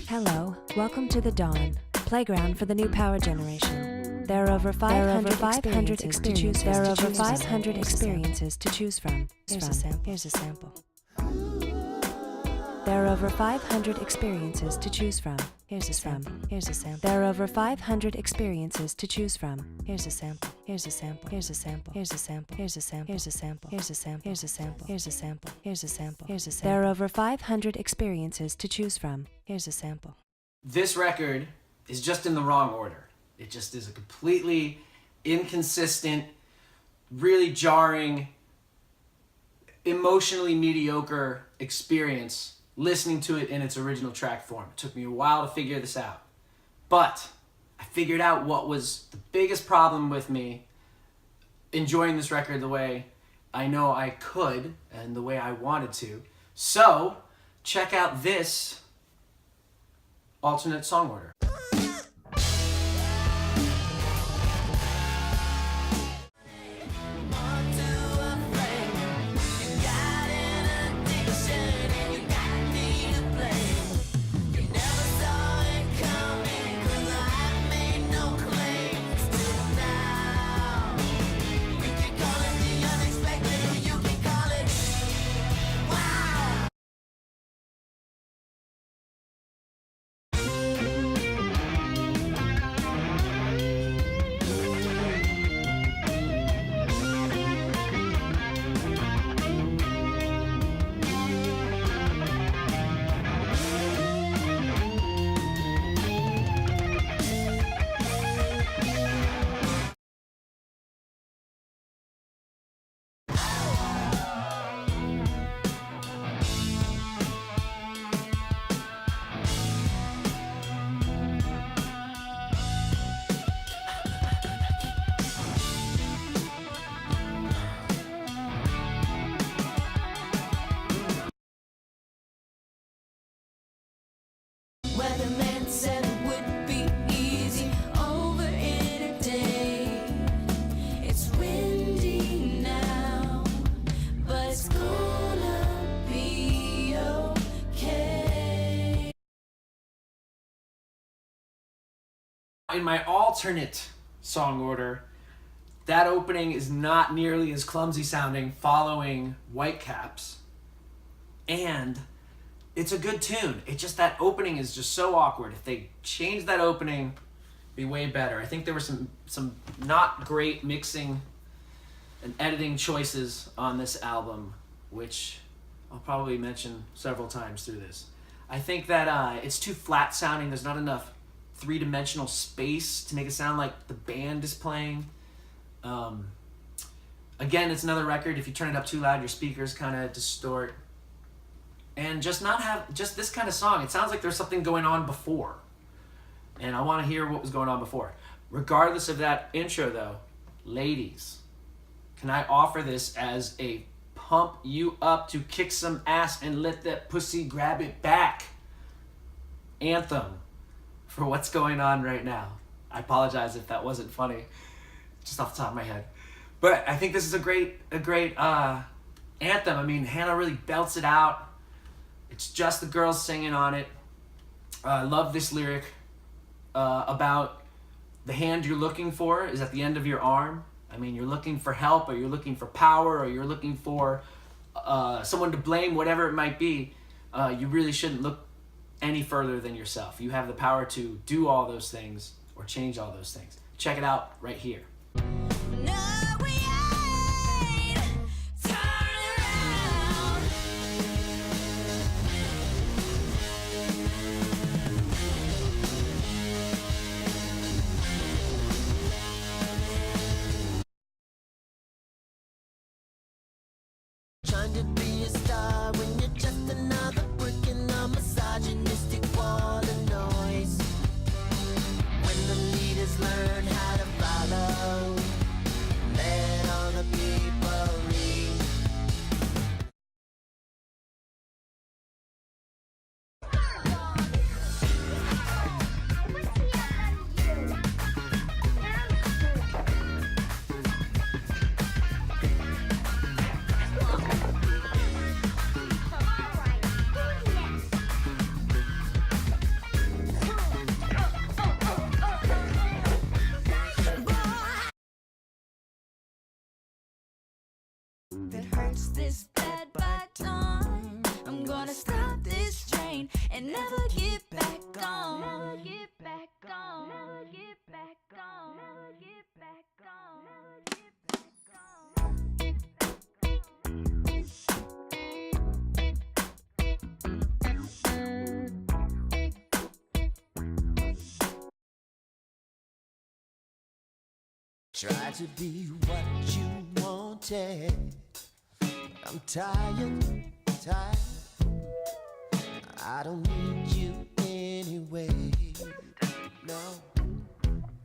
Hello, welcome to the Dawn, playground for the new power generation. There are over 500 experiences to choose from. Here's a sample. There are over 500 experiences to choose from. Here's a sample. There are over 500 experiences to choose from. Here's a sample. Here's a sample. Here's a sample. Here's a sample. Here's a sample. Here's a sample. Here's a sample. Here's a sample. Here's a sample. Here's a sample. Here's a sample. There are over 500 experiences to choose from. Here's a sample. This record is just in the wrong order. It just is a completely inconsistent, really jarring, emotionally mediocre experience listening to it in its original track form. It took me a while to figure this out. But I figured out what was the biggest problem with me enjoying this record the way I know I could and the way I wanted to. So, check out this alternate song order. Weatherman said it would be easy over in a day. It's windy now, but it's gonna be okay. In my alternate song order, that opening is not nearly as clumsy sounding following Whitecaps, and it's a good tune. It just, that opening is just so awkward. If they change that opening, it'd be way better. I think there were some not great mixing and editing choices on this album, which I'll probably mention several times through this. I think that it's too flat sounding. There's not enough three-dimensional space to make it sound like the band is playing. Again, it's another record. If you turn it up too loud, your speakers kind of distort. And just this kind of song, it sounds like there's something going on before. And I want to hear what was going on before. Regardless of that intro though, ladies, can I offer this as a pump you up to kick some ass and let that pussy grab it back anthem for what's going on right now. I apologize if that wasn't funny, just off the top of my head. But I think this is a great anthem. I mean, Hannah really belts it out. It's just the girls singing on it. I love this lyric about the hand you're looking for is at the end of your arm. I mean, you're looking for help, or you're looking for power, or you're looking for someone to blame, whatever it might be. You really shouldn't look any further than yourself. You have the power to do all those things or change all those things. Check it out right here. Trying to be a star when you're just another brick in a misogynistic wall of noise. When the leaders learn how to follow, let all the people lead. that hurts this bad by dawn. I'm gonna stop this train and never get back on. Never get back on. Never get back on. Never get back on. Never get Try to be what you wanted. I'm tired. I don't need you anyway. No.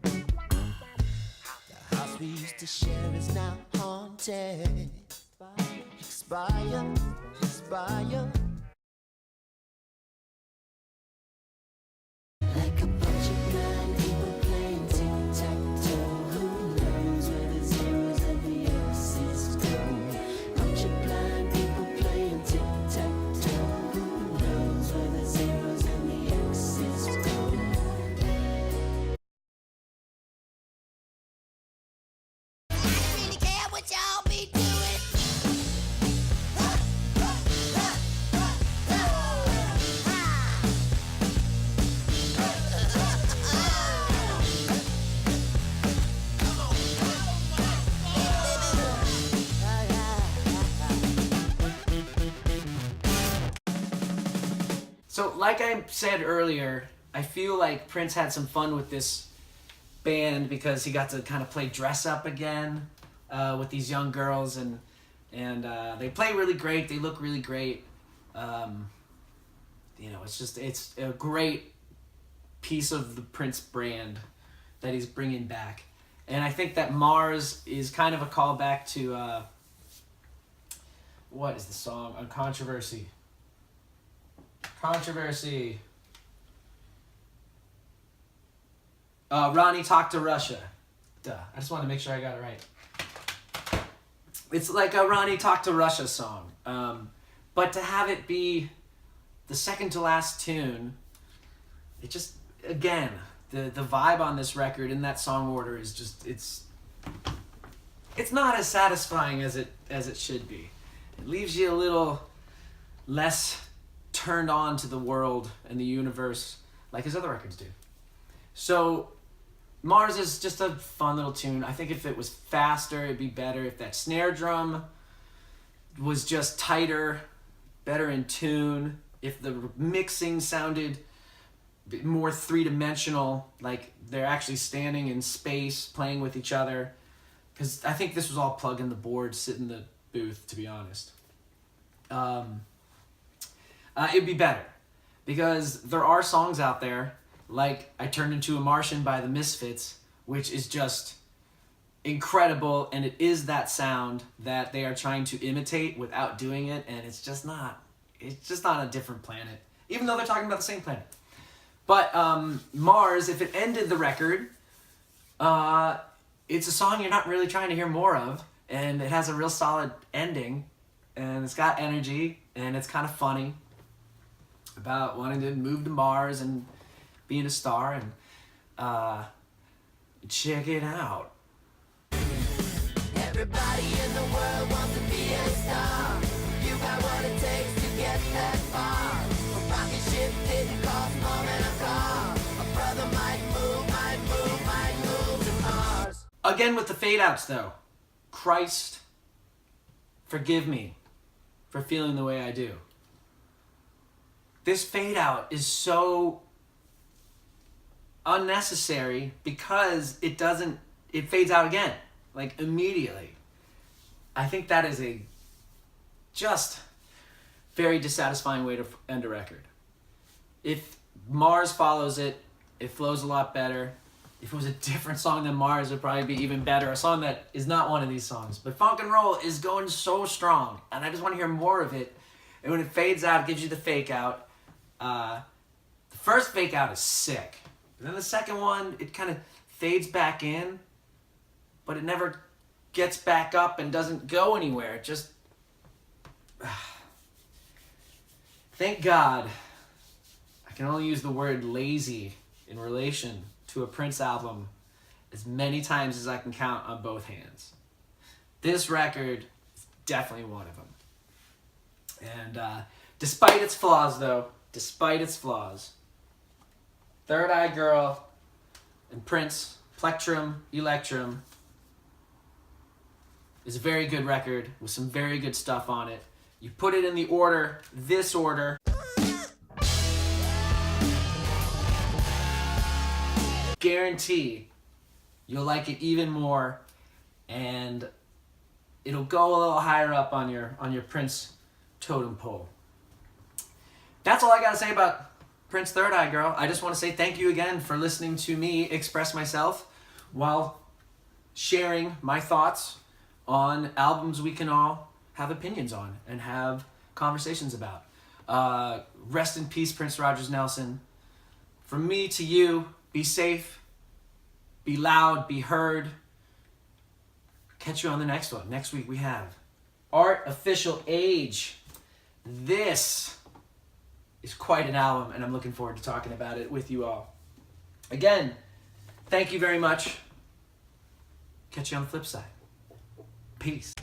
The house we used to share is now haunted. Expire. Like a bunch of blind people playing tic-tac-toe. Who knows where the zeros and the X's go? Bunch of blind people playing tic-tac-toe. Who knows where the zeros and the X's go? I don't really care what y'all be doing. So, like I said earlier, I feel like Prince had some fun with this band because he got to kind of play dress up again with these young girls, and they play really great. They look really great. You know, it's a great piece of the Prince brand that he's bringing back, and I think that Marz is kind of a callback to what is the song on Controversy? Ronnie Talked to Russia. Duh. I just wanted to make sure I got it right. It's like a Ronnie Talked to Russia song. But to have it be the second to last tune, it just, again, the vibe on this record in that song order is just, it's not as satisfying as it should be. It leaves you a little less turned on to the world and the universe like his other records do. So Marz is just a fun little tune. I think if it was faster, it'd be better. If that snare drum was just tighter, better in tune, if the mixing sounded more three-dimensional, like they're actually standing in space, playing with each other, because I think this was all plug in the board, sit in the booth, to be honest. It'd be better, because there are songs out there like I Turned Into a Martian by the Misfits, which is just incredible, and it is that sound that they are trying to imitate without doing it, and it's just not a different planet, even though they're talking about the same planet. But Marz, if it ended the record, it's a song you're not really trying to hear more of, and it has a real solid ending, and it's got energy, and it's kind of funny about wanting to move to Mars and being a star, and check it out. Everybody in the world wants to be a star. You got what it takes to get that far. A rocket ship didn't cost more than a car. A brother might move to Mars. Again with the fade outs though. Christ, forgive me for feeling the way I do. This fade out is so unnecessary because it fades out again, like immediately. I think that is a just very dissatisfying way to end a record. If Marz follows it, it flows a lot better. If it was a different song than Marz, it would probably be even better. A song that is not one of these songs. But Funk and Roll is going so strong, and I just want to hear more of it. And when it fades out, it gives you the fake out. The first fake out is sick. And then the second one, it kind of fades back in, but it never gets back up and doesn't go anywhere. It just... Thank God I can only use the word lazy in relation to a Prince album as many times as I can count on both hands. This record is definitely one of them. And despite its flaws, though, despite its flaws, Third Eye Girl and Prince, Plectrum, Electrum, is a very good record with some very good stuff on it. You put it in the order, this order, guarantee you'll like it even more, and it'll go a little higher up on your Prince totem pole. That's all I gotta say about Prince Third Eye Girl. I just want to say thank you again for listening to me express myself while sharing my thoughts on albums we can all have opinions on and have conversations about. Rest in peace, Prince Rogers Nelson. From me to you, be safe, be loud, be heard. Catch you on the next one. Next week we have Artificial Age. This is quite an album, and I'm looking forward to talking about it with you all. Again, thank you very much. Catch you on the flip side. Peace.